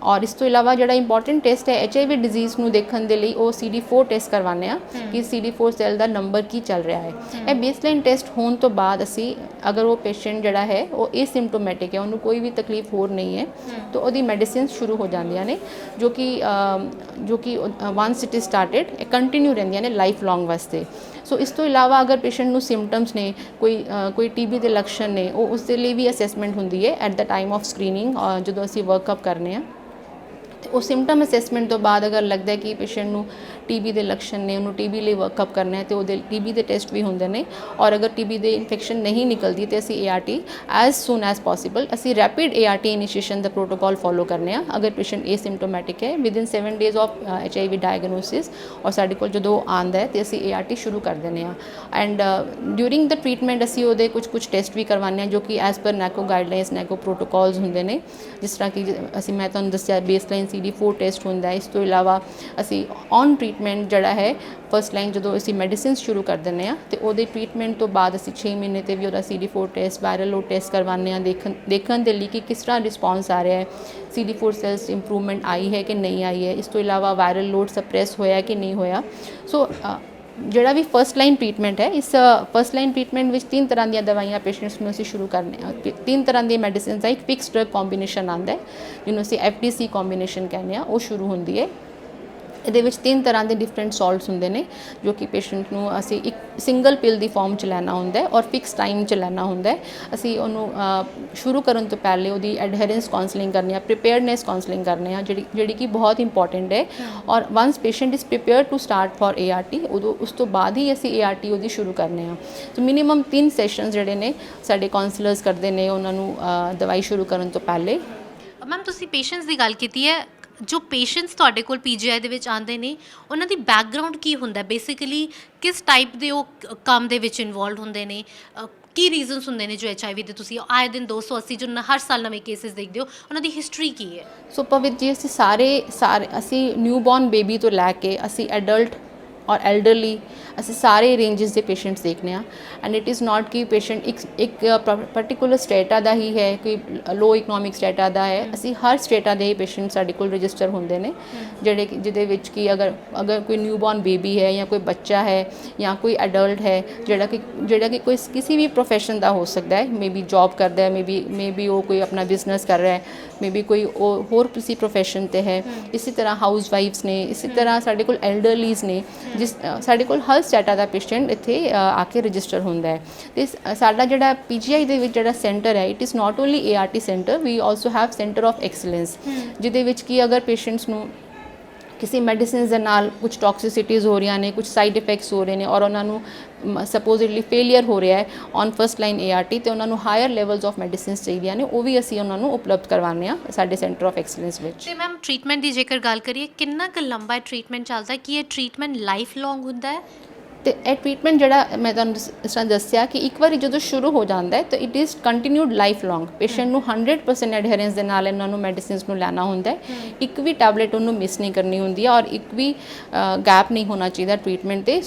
ਔਰ ਇਸ ਤੋਂ ਇਲਾਵਾ ਜਿਹੜਾ ਇੰਪੋਰਟੈਂਟ ਟੈਸਟ ਹੈ HIV ਡਿਜ਼ੀਜ਼ ਨੂੰ ਦੇਖਣ ਦੇ ਲਈ ਉਹ CD4 ਟੈਸਟ ਕਰਵਾਉਂਦੇ ਆ ਕਿ CD4 ਸੈੱਲ ਦਾ ਨੰਬਰ ਕੀ ਚੱਲ ਰਿਹਾ ਹੈ। ਇਹ ਬੇਸਲਾਈਨ ਟੈਸਟ ਹੋਣ ਤੋਂ ਬਾਅਦ ਅਸੀਂ ਅਗਰ ਉਹ ਪੇਸ਼ੈਂਟ ਜਿਹੜਾ ਹੈ ਉਹ ਏਸਿਮਟੋਮੈਟਿਕ ਹੈ, ਉਹਨੂੰ ਕੋਈ ਵੀ ਤਕਲੀਫ ਹੋਰ ਨਹੀਂ ਹੈ, ਤਾਂ ਉਹਦੀ ਮੈਡੀਸਿਨ ਸ਼ੁਰੂ ਹੋ ਜਾਂਦੀਆਂ ਨੇ, ਜੋ ਕਿ ਵਾਂਸ ਇਟ ਇਜ਼ ਸਟਾਰਟਡ ਇਹ ਕੰਟੀਨਿਊ ਰਹਿੰਦੀਆਂ ਨੇ ਲਾਈਫ ਲੌਂਗ ਵਾਸਤੇ। ਸੋ ਇਸ ਤੋਂ ਇਲਾਵਾ ਅਗਰ ਪੇਸ਼ੈਂਟ ਨੂੰ ਸਿੰਪਟਮਸ ਨੇ, ਕੋਈ TB ਦੇ ਲੱਛਣ ਨੇ, ਉਹ ਉਸ ਦੇ ਲਈ ਵੀ ਅਸੈਸਮੈਂਟ ਹੁੰਦੀ ਹੈ at the time of screening, ਜਦੋਂ ਅਸੀਂ ਵਰਕਅਪ ਕਰਨੇ ਆ। ਉਹ ਸਿੰਪਟਮ ਅਸੈਸਮੈਂਟ ਤੋਂ ਬਾਅਦ ਅਗਰ ਲੱਗਦਾ ਕਿ ਪੇਸ਼ੈਂਟ ਨੂੰ TB ਦੇ ਲੱਛਣ ਨੇ, ਉਹਨੂੰ TB ਲਈ ਵਰਕਅਪ ਕਰਨਾ ਹੈ, ਤੇ ਉਹਦੇ TB ਦੇ ਟੈਸਟ ਵੀ ਹੁੰਦੇ ਨੇ। ਔਰ ਅਗਰ TB ਦੇ ਇਨਫੈਕਸ਼ਨ ਨਹੀਂ ਨਿਕਲਦੀ ਤੇ ਅਸੀਂ ART as soon as possible ਅਸੀਂ ਰੈਪਿਡ ART ਇਨੀਸ਼ੀਏਸ਼ਨ ਦਾ ਪ੍ਰੋਟੋਕੋਲ ਫੋਲੋ ਕਰਨੇ ਆ। ਅਗਰ ਪੇਸ਼ੈਂਟ ਏਸਿਮਟੋਮੈਟਿਕ ਹੈ within 7 days of HIV diagnosis, ਔਰ ਸਾਡੇ ਕੋਲ ਜਦੋਂ ਆਉਂਦਾ ਹੈ ਤੇ ਅਸੀਂ ART ਸ਼ੁਰੂ ਕਰ ਦਿੰਦੇ ਹਾਂ। ਐਂਡ ਡਿਊਰਿੰਗ ਦ ਟ੍ਰੀਟਮੈਂਟ ਅਸੀਂ ਉਹਦੇ ਕੁਝ ਟੈਸਟ ਵੀ ਕਰਵਾਉਂਦੇ ਹਾਂ, ਜੋ ਕਿ as per NACO guidelines, NACO protocols ਹੁੰਦੇ ਨੇ, ਜਿਸ ਤਰ੍ਹਾਂ ਕਿ ਮੈਂ ਤੁਹਾਨੂੰ ਦੱਸਿਆ ਬੇਸਲਾਈਨ CD4 ਟੈਸਟ ਹੁੰਦਾ ਹੈ। ਇਸ ਤੋਂ ਇਲਾਵਾ ਅਸੀਂ ਔਨ ਟ੍ਰੀਟਮੈਂਟ ਜਿਹੜਾ ਹੈ ਫਸਟ ਲਾਈਨ ਜਦੋਂ ਅਸੀਂ ਮੈਡੀਸਿਨਸ ਸ਼ੁਰੂ ਕਰ ਦਿੰਦੇ ਹਾਂ ਤੇ ਉਹਦੇ ਟ੍ਰੀਟਮੈਂਟ ਤੋਂ ਬਾਅਦ ਅਸੀਂ 6 ਮਹੀਨੇ ਤੇ ਵੀ ਉਹਦਾ CD4 test, viral load test ਕਰਵਾਉਂਦੇ ਹਾਂ, ਦੇਖਣ ਦੇ ਲਈ ਕਿ ਕਿਸ ਤਰ੍ਹਾਂ ਰਿਸਪੌਂਸ ਆ ਰਿਹਾ ਹੈ, CD4 ਸੈਲਸ ਇੰਪਰੂਵਮੈਂਟ ਆਈ ਹੈ ਕਿ ਨਹੀਂ ਆਈ ਹੈ। ਇਸ ਤੋਂ ਇਲਾਵਾ ਵਾਇਰਲ ਲੋਡ ਸਪਰੈਸ ਹੋਇਆ ਕਿ ਨਹੀਂ ਹੋਇਆ। ਸੋ ਜਿਹੜਾ ਵੀ ਫਸਟ ਲਾਈਨ ਟ੍ਰੀਟਮੈਂਟ ਹੈ, ਇਸ ਫਸਟ ਲਾਈਨ ਟ੍ਰੀਟਮੈਂਟ ਵਿੱਚ 3 ਤਰ੍ਹਾਂ ਦੀਆਂ ਦਵਾਈਆਂ ਪੇਸ਼ੈਂਟਸ ਨੂੰ ਅਸੀਂ ਸ਼ੁਰੂ ਕਰਨੇ ਆ। 3 ਤਰ੍ਹਾਂ ਦੀਆਂ ਮੈਡੀਸਿਨਸ ਦਾ ਇੱਕ ਫਿਕਸ ਡਰਗ ਕੰਬੀਨੇਸ਼ਨ ਆਉਂਦਾ ਹੈ, ਜਿਹਨੂੰ ਅਸੀਂ FDC ਕੰਬੀਨੇਸ਼ਨ ਕਹਿੰਦੇ ਆ, ਉਹ ਸ਼ੁਰੂ ਹੁੰਦੀ ਹੈ। ਇਹਦੇ ਵਿੱਚ 3 ਤਰ੍ਹਾਂ ਦੇ ਡਿਫਰੈਂਟ ਸਾਲਟਸ ਹੁੰਦੇ ਨੇ, ਜੋ ਕਿ ਪੇਸ਼ੈਂਟ ਨੂੰ ਅਸੀਂ ਇੱਕ ਸਿੰਗਲ ਪਿਲ ਦੀ ਫਾਰਮ 'ਚ ਲੈਣਾ ਹੁੰਦਾ ਹੈ ਔਰ ਫਿਕਸ ਟਾਈਮ 'ਚ ਲੈਣਾ ਹੁੰਦਾ ਹੈ। ਅਸੀਂ ਉਹਨੂੰ ਸ਼ੁਰੂ ਕਰਨ ਤੋਂ ਪਹਿਲੇ ਉਹਦੀ ਐਡਹੈਰੈਂਸ ਕਾਉਂਸਲਿੰਗ ਕਰਨੀ ਆ, ਪ੍ਰੀਪੇਅਰਡਨੈਸ ਕਾਉਂਸਲਿੰਗ ਕਰਨੇ ਆ, ਜਿਹੜੀ ਕਿ ਬਹੁਤ ਇੰਪੋਰਟੈਂਟ ਹੈ। ਔਰ once patient is prepare to start for ART, ਉਦੋਂ ਉਸ ਤੋਂ ਬਾਅਦ ਹੀ ਅਸੀਂ ART ਉਹਦੀ ਸ਼ੁਰੂ ਕਰਨੇ ਆ। ਸੋ ਮਿਨੀਮਮ 3 ਸੈਸ਼ਨਸ ਜਿਹੜੇ ਨੇ ਸਾਡੇ ਕਾਉਂਸਲਰਸ ਕਰਦੇ ਨੇ ਉਹਨਾਂ ਨੂੰ ਦਵਾਈ ਸ਼ੁਰੂ ਕਰਨ ਤੋਂ ਪਹਿਲੇ। ਮੈਮ, ਤੁਸੀਂ ਪੇਸ਼ੈਂਟਸ ਦੀ ਗੱਲ ਕੀਤੀ ਹੈ, ਜੋ ਪੇਸ਼ੈਂਟਸ ਤੁਹਾਡੇ ਕੋਲ PGI ਦੇ ਵਿੱਚ ਆਉਂਦੇ ਨੇ ਉਹਨਾਂ ਦੀ ਬੈਕਗਰਾਉਂਡ ਕੀ ਹੁੰਦਾ, ਬੇਸਿਕਲੀ ਕਿਸ ਟਾਈਪ ਦੇ ਉਹ ਕੰਮ ਦੇ ਵਿੱਚ ਇਨਵੋਲਵਡ ਹੁੰਦੇ ਨੇ, ਕੀ ਰੀਜ਼ਨਸ ਹੁੰਦੇ ਨੇ ਜੋ HIV ਦੇ ਤੁਸੀਂ ਆਏ ਦਿਨ 280 ਜੋ ਹਰ ਸਾਲ ਨਵੇਂ ਕੇਸਿਸ ਦੇਖਦੇ ਹੋ, ਉਹਨਾਂ ਦੀ ਹਿਸਟਰੀ ਕੀ ਹੈ? ਸੋ ਪਵਿੱਤ ਜੀ, ਅਸੀਂ ਸਾਰੇ ਅਸੀਂ ਨਿਊਬੋਰਨ ਬੇਬੀ ਤੋਂ ਲੈ ਕੇ ਅਸੀਂ ਐਡਲਟ ਔਰ ਐਲਡਰਲੀ, ਅਸੀਂ ਸਾਰੇ ਰੇਂਜਸ ਦੇ ਪੇਸ਼ੈਂਟਸ ਦੇਖਦੇ ਹਾਂ। ਐਂਡ ਇਟ ਇਜ਼ ਨਾਟ ਕਿ ਪੇਸ਼ੈਂਟ ਇੱਕ ਪਰਟੀਕੂਲਰ ਸਟੇਟਾ ਦਾ ਹੀ ਹੈ, ਕੋਈ ਲੋ ਇਕਨੋਮਿਕ ਸਟੇਟਾ ਦਾ ਹੈ, ਅਸੀਂ ਹਰ ਸਟੇਟਾ ਦੇ ਹੀ ਪੇਸ਼ੈਂਟ ਸਾਡੇ ਕੋਲ ਰਜਿਸਟਰ ਹੁੰਦੇ ਨੇ, ਜਿਹਦੇ ਵਿੱਚ ਕਿ ਅਗਰ ਕੋਈ ਨਿਊਬੋਰਨ ਬੇਬੀ ਹੈ ਜਾਂ ਕੋਈ ਬੱਚਾ ਹੈ ਜਾਂ ਕੋਈ ਐਡਲਟ ਹੈ ਜਿਹੜਾ ਕਿ ਕੋਈ ਕਿਸੇ ਵੀ ਪ੍ਰੋਫੈਸ਼ਨ ਦਾ ਹੋ ਸਕਦਾ ਹੈ, ਮੇਬੀ ਜੌਬ ਕਰਦਾ ਹੈ, ਮੇਬੀ ਉਹ ਕੋਈ ਆਪਣਾ ਬਿਜ਼ਨਸ ਕਰ ਰਿਹਾ ਹੈ, ਮੇਬੀ ਕੋਈ ਹੋਰ ਕਿਸੇ ਪ੍ਰੋਫੈਸ਼ਨ 'ਤੇ ਹੈ, ਇਸੇ ਤਰ੍ਹਾਂ ਹਾਊਸ ਵਾਈਫਸ ਨੇ, ਇਸੇ ਤਰ੍ਹਾਂ ਸਾਡੇ ਕੋਲ ਐਲਡਰਲੀਜ਼ ਨੇ, ਸਾਡੇ ਕੋਲ ਹਰ ਸਟੇਟਾ ਦਾ ਪੇਸ਼ੈਂਟ ਇੱਥੇ ਆ ਕੇ ਰਜਿਸਟਰ ਹੁੰਦਾ ਹੈ। ਅਤੇ ਸਾਡਾ ਜਿਹੜਾ PGI ਦੇ ਵਿੱਚ ਜਿਹੜਾ ਸੈਂਟਰ ਹੈ, it is not only ART centre, we also have centre of excellence, ਜਿਹਦੇ ਵਿੱਚ ਕਿ ਅਗਰ ਪੇਸ਼ੈਂਟਸ ਨੂੰ ਕਿਸੇ ਮੈਡੀਸਿਨਸ ਦੇ ਨਾਲ ਕੁਝ ਟੌਕਸਿਸਿਟੀਜ਼ ਹੋ ਰਹੀਆਂ ਨੇ, ਕੁਝ ਸਾਈਡ ਇਫੈਕਟਸ ਹੋ ਰਹੇ ਨੇ, ਔਰ ਉਹਨਾਂ ਨੂੰ ਸਪੋਜ਼ਿਡਲੀ ਫੇਲੀਅਰ ਹੋ ਰਿਹਾ ਹੈ ਔਨ ਫਸਟ ਲਾਈਨ ART, ਤੇ ਉਹਨਾਂ ਨੂੰ ਹਾਇਰ ਲੈਵਲਸ ਆਫ ਮੈਡੀਸਿਨਸ ਚਾਹੀਦੀਆਂ ਨੇ, ਉਹ ਵੀ ਅਸੀਂ ਉਹਨਾਂ ਨੂੰ ਉਪਲਬਧ ਕਰਵਾਉਂਦੇ ਹਾਂ ਸਾਡੇ ਸੈਂਟਰ ਆਫ ਐਕਸਲੈਂਸ ਵਿੱਚ। ਤੇ ਮੈਮ ਟ੍ਰੀਟਮੈਂਟ ਦੀ ਜੇਕਰ ਗੱਲ ਕਰੀਏ, ਕਿੰਨਾ ਕੁ ਲੰਬਾ ਟ੍ਰੀਟਮੈਂਟ ਚੱਲਦਾ ਹੈ? ਕੀ ਇਹ ਟ੍ਰੀਟਮੈਂਟ ਲਾਈਫ ਲੌਂਗ ਹੁੰਦਾ ਹੈ? ਤੇ ਇਹ ਟ੍ਰੀਟਮੈਂਟ ਜਿਹੜਾ ਮੈਂ ਤੁਹਾਨੂੰ ਇਸ ਤਰ੍ਹਾਂ ਦੱਸਿਆ ਕਿ ਇੱਕ ਵਾਰੀ ਜਦੋਂ ਸ਼ੁਰੂ ਹੋ ਜਾਂਦਾ ਹੈ ਤਾਂ it is continued life long. Patient ਨੂੰ 100% ਐਡਹੈਰੈਂਸ ਦੇ ਨਾਲ ਇਹਨਾਂ ਨੂੰ ਮੈਡੀਸਿਨਸ ਨੂੰ ਲੈਣਾ ਹੁੰਦਾ ਹੈ, ਇੱਕ ਵੀ ਟੈਬਲੇਟ ਉਹਨੂੰ ਮਿਸ ਨਹੀਂ ਕਰਨੀ ਹੁੰਦੀ ਹੈ, ਔਰ ਇੱਕ ਵੀ ਗੈਪ ਨਹੀਂ ਹੋਣਾ ਚਾਹੀਦਾ ਟ੍ਰੀਟਮੈਂਟ 'ਤੇ।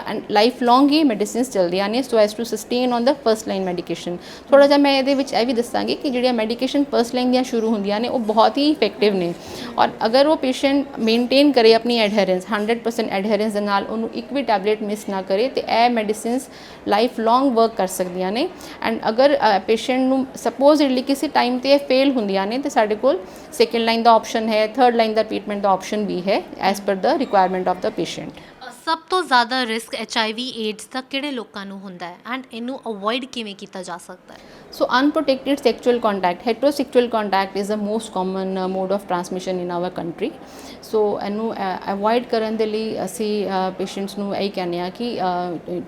ਐਂਡ ਲਾਈਫ ਲੌਂਗ ਹੀ ਮੈਡੀਸਿਨਸ ਚੱਲਦੀਆਂ ਨੇ, so as to sustain on the first line medication. ਥੋੜ੍ਹਾ ਜਿਹਾ ਮੈਂ ਇਹਦੇ ਵਿੱਚ ਇਹ ਵੀ ਦੱਸਾਂਗੀ ਕਿ ਜਿਹੜੀਆਂ ਮੈਡੀਕੇਸ਼ਨ ਫਸਟ ਲਾਈਨ ਦੀਆਂ ਸ਼ੁਰੂ ਹੁੰਦੀਆਂ ਨੇ ਉਹ ਬਹੁਤ ਹੀ ਇਫੈਕਟਿਵ ਨੇ, ਔਰ ਅਗਰ ਉਹ ਪੇਸ਼ੈਂਟ ਮੇਨਟੇਨ ਕਰੇ ਆਪਣੀ ਐਡਹੈਰੈਂਸ 100% ਐਡਹੈਰੈਂਸ ਦੇ ਨਾਲ, ਉਹਨੂੰ ਇੱਕ ਵੀ ਟੈਬਲੇਟ ਮਿਸ ਨਾ ਕਰੇ, ਤੇ ਇਹ ਮੈਡੀਸਿਨਸ ਲਾਈਫ ਲੌਂਗ ਵਰਕ ਕਰ ਸਕਦੀਆਂ ਨੇ। ਐਂਡ ਅਗਰ ਪੇਸ਼ੈਂਟ ਨੂੰ ਸਪੋਜ਼ਿਡਲੀ ਕਿਸੇ ਟਾਈਮ 'ਤੇ ਇਹ ਫੇਲ ਹੁੰਦੀਆਂ ਨੇ, ਤੇ ਸਾਡੇ ਕੋਲ ਸੈਕਿੰਡ ਲਾਈਨ ਦਾ ਆਪਸ਼ਨ ਹੈ, ਥਰਡ ਲਾਈਨ ਦਾ ਟ੍ਰੀਟਮੈਂਟ ਦਾ ਆਪਸ਼ਨ ਵੀ ਹੈ, as per the requirement of the patient. ਸਭ ਤੋਂ ਜ਼ਿਆਦਾ ਰਿਸਕ HIV AIDS ਦਾ ਕਿਹੜੇ ਲੋਕਾਂ ਨੂੰ ਹੁੰਦਾ ਹੈ, ਐਂਡ ਇਹਨੂੰ ਅਵੋਇਡ ਕਿਵੇਂ ਕੀਤਾ ਜਾ ਸਕਦਾ ਹੈ? So unprotected sexual contact, heterosexual contact is the most common mode of transmission in our country. So ਇਹਨੂੰ ਅਵੋਇਡ ਕਰਨ ਦੇ ਲਈ ਅਸੀਂ ਪੇਸ਼ੈਂਟਸ ਨੂੰ ਇਹੀ ਕਹਿੰਦੇ ਹਾਂ ਕਿ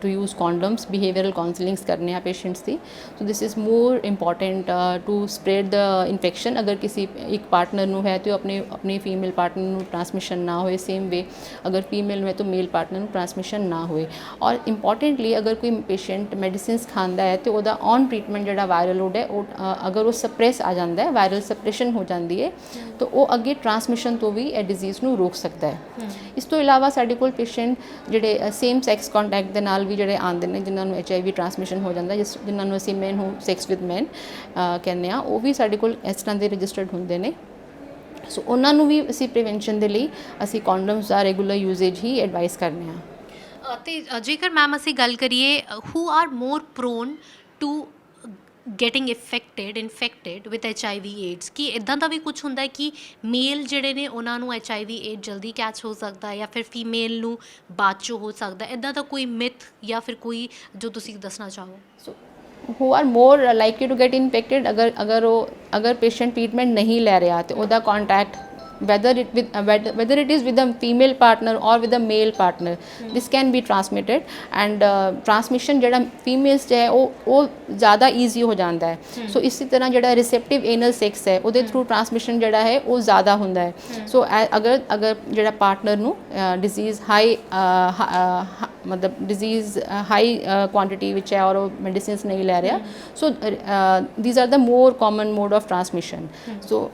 to use condoms, behavioural counsellings ਕਰਨੇ ਆ ਪੇਸ਼ੈਂਟਸ ਦੀ। So this is more important to spread the infection. ਅਗਰ ਕਿਸੇ ਇੱਕ ਪਾਰਟਨਰ ਨੂੰ ਹੈ ਤਾਂ ਆਪਣੇ ਫੀਮੇਲ ਪਾਰਟਨਰ ਨੂੰ ਟਰਾਂਸਮਿਸ਼ਨ ਨਾ ਹੋਏ, ਸੇਮ ਵੇ ਅਗਰ ਫੀਮੇਲ ਨੂੰ ਹੈ ਤਾਂ ਮੇਲ ਪਾਰਟਨਰ ਨੂੰ ਟਰਾਂਸਮਿਸ਼ਨ ਨਾ ਹੋਏ। ਔਰ ਇੰਪੋਰਟੈਂਟਲੀ ਅਗਰ ਕੋਈ ਪੇਸ਼ੈਂਟ ਮੈਡੀਸਿਨਸ ਖਾਂਦਾ ਹੈ ਤੇ ਉਹਦਾ ਔਨ ਟ੍ਰੀਟਮੈਂਟ ਜਿਹੜਾ ਵਾਇਰਲ ਲੋਡ ਹੈ ਉਹ ਅਗਰ ਉਹ ਸਪਰੈਸ ਆ ਜਾਂਦਾ ਹੈ, ਵਾਇਰਲ ਸਪਰੈਸ਼ਨ ਹੋ ਜਾਂਦੀ ਹੈ, ਤਾਂ ਉਹ ਅੱਗੇ ਟਰਾਂਸਮਿਸ਼ਨ ਤੋਂ ਵੀ ਇਹ ਡਿਜ਼ੀਜ਼ ਨੂੰ ਰੋਕ ਸਕਦਾ ਹੈ। ਇਸ ਤੋਂ ਇਲਾਵਾ ਸਾਡੇ ਕੋਲ ਪੇਸ਼ੈਂਟ ਜਿਹੜੇ ਸੇਮ ਸੈਕਸ ਕੰਟੈਕਟ ਦੇ ਨਾਲ ਵੀ ਜਿਹੜੇ ਆਉਂਦੇ ਨੇ, ਜਿਨ੍ਹਾਂ ਨੂੰ HIV ਟਰਾਂਸਮਿਸ਼ਨ ਹੋ ਜਾਂਦਾ, ਜਿਨ੍ਹਾਂ ਨੂੰ ਅਸੀਂ ਮੈਨ ਹੂ ਸੈਕਸ ਵਿਦ ਮੈਨ ਕਹਿੰਦੇ ਹਾਂ, ਉਹ ਵੀ ਸਾਡੇ ਕੋਲ ਇਸ ਤਰ੍ਹਾਂ ਦੇ ਰਜਿਸਟਰਡ ਹੁੰਦੇ ਨੇ। ਸੋ ਉਹਨਾਂ ਨੂੰ ਵੀ ਅਸੀਂ ਪ੍ਰੀਵੈਂਸ਼ਨ ਦੇ ਲਈ ਅਸੀਂ ਕੰਡੋਮਸ ਦਾ ਰੈਗੂਲਰ ਯੂਜ਼ੇਜ ਹੀ ਐਡਵਾਈਸ ਕਰਦੇ ਹਾਂ। ਤੇ ਜੇਕਰ ਮੈਮ ਅਸੀਂ ਗੱਲ ਕਰੀਏ, who are more prone to getting infected with HIV AIDS, ਕੀ ਇੱਦਾਂ ਦਾ ਵੀ ਕੁਝ ਹੁੰਦਾ ਹੈ ਕਿ ਮੇਲ ਜਿਹੜੇ ਨੇ ਉਹਨਾਂ ਨੂੰ HIV AIDS ਜਲਦੀ ਕੈਚ ਹੋ ਸਕਦਾ ਹੈ, ਜਾਂ ਫਿਰ ਫੀਮੇਲ ਨੂੰ ਬਾਅਦ 'ਚੋਂ ਹੋ ਸਕਦਾ? ਇੱਦਾਂ ਦਾ ਕੋਈ ਮਿਥ ਜਾਂ ਫਿਰ ਕੋਈ ਜੋ ਤੁਸੀਂ ਦੱਸਣਾ ਚਾਹੋ? ਸੋ who are more likely to get infected, ਅਗਰ ਪੇਸ਼ੈਂਟ ਟ੍ਰੀਟਮੈਂਟ ਨਹੀਂ ਲੈ ਰਿਹਾ ਤੇ ਉਹਦਾ contact whether it is with a female partner or with a male partner, this can be transmitted, and transmission ਜਿਹੜਾ females 'ਚ ਹੈ ਉਹ ਜ਼ਿਆਦਾ ਈਜ਼ੀ ਹੋ ਜਾਂਦਾ ਹੈ। ਸੋ ਇਸੇ ਤਰ੍ਹਾਂ ਜਿਹੜਾ ਰਿਸੈਪਟਿਵ ਏਨਲ ਸੈਕਸ ਹੈ ਉਹਦੇ ਥਰੂ ਟਰਾਂਸਮਿਸ਼ਨ ਜਿਹੜਾ ਹੈ ਉਹ ਜ਼ਿਆਦਾ ਹੁੰਦਾ ਹੈ। ਸੋ ਅਗਰ ਜਿਹੜਾ ਪਾਰਟਨਰ ਨੂੰ ਡਿਜ਼ੀਜ਼ ਹਾਈ ਕੁਆਂਟੀਟੀ ਵਿੱਚ ਹੈ ਔਰ ਉਹ ਮੈਡੀਸਿਨਸ ਨਹੀਂ ਲੈ ਰਿਹਾ, so these are the more common mode of transmission. So